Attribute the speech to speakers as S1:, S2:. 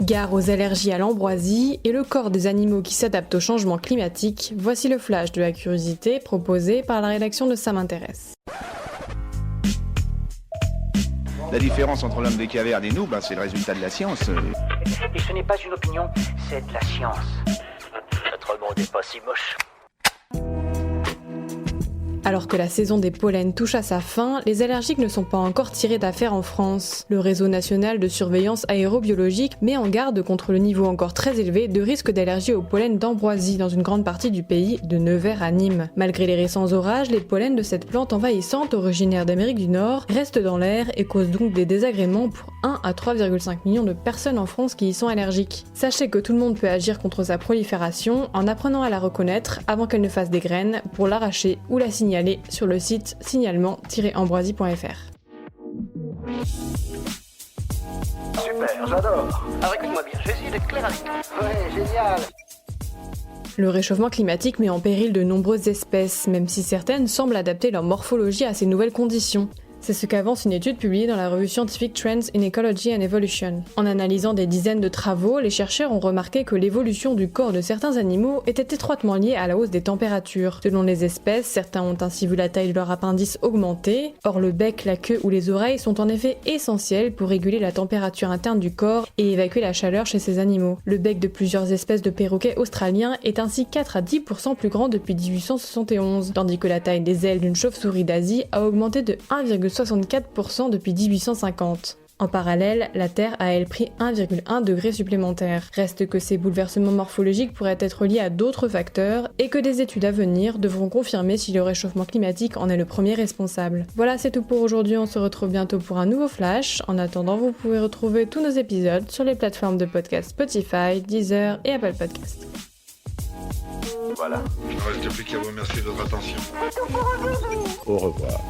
S1: Gare aux allergies à l'ambroisie et le corps des animaux qui s'adaptent au changement climatique, voici le flash de la curiosité proposé par la rédaction de Ça m'intéresse.
S2: La différence entre l'homme des cavernes et nous, c'est le résultat de la science.
S3: Et ce n'est pas une opinion, c'est de la science. Notre monde n'est pas si moche.
S1: Alors que la saison des pollens touche à sa fin, les allergiques ne sont pas encore tirés d'affaire en France. Le réseau national de surveillance aérobiologique met en garde contre le niveau encore très élevé de risque d'allergie au pollen d'ambroisie dans une grande partie du pays, de Nevers à Nîmes. Malgré les récents orages, les pollens de cette plante envahissante originaire d'Amérique du Nord restent dans l'air et causent donc des désagréments pour 1 à 3,5 millions de personnes en France qui y sont allergiques. Sachez que tout le monde peut agir contre sa prolifération en apprenant à la reconnaître avant qu'elle ne fasse des graines pour l'arracher ou la signaler sur le site signalement-ambroisie.fr.
S3: Super, j'adore. Alors écoute-moi bien, je vais essayer d'être clair avec toi. Ouais, génial.
S1: Le réchauffement climatique met en péril de nombreuses espèces, même si certaines semblent adapter leur morphologie à ces nouvelles conditions. C'est ce qu'avance une étude publiée dans la revue scientifique Trends in Ecology and Evolution. En analysant des dizaines de travaux, les chercheurs ont remarqué que l'évolution du corps de certains animaux était étroitement liée à la hausse des températures. Selon les espèces, certains ont ainsi vu la taille de leur appendice augmenter. Or, le bec, la queue ou les oreilles sont en effet essentiels pour réguler la température interne du corps et évacuer la chaleur chez ces animaux. Le bec de plusieurs espèces de perroquets australiens est ainsi 4 à 10% plus grand depuis 1871, tandis que la taille des ailes d'une chauve-souris d'Asie a augmenté de 1,64% depuis 1850. En parallèle, la Terre a elle pris 1,1 degré supplémentaire. Reste que ces bouleversements morphologiques pourraient être liés à d'autres facteurs et que des études à venir devront confirmer si le réchauffement climatique en est le premier responsable. Voilà, c'est tout pour aujourd'hui, on se retrouve bientôt pour un nouveau flash. En attendant, vous pouvez retrouver tous nos épisodes sur les plateformes de podcast Spotify, Deezer et Apple Podcasts.
S4: Voilà.
S5: Il ne reste plus qu'à vous remercier de votre attention.
S4: Au revoir.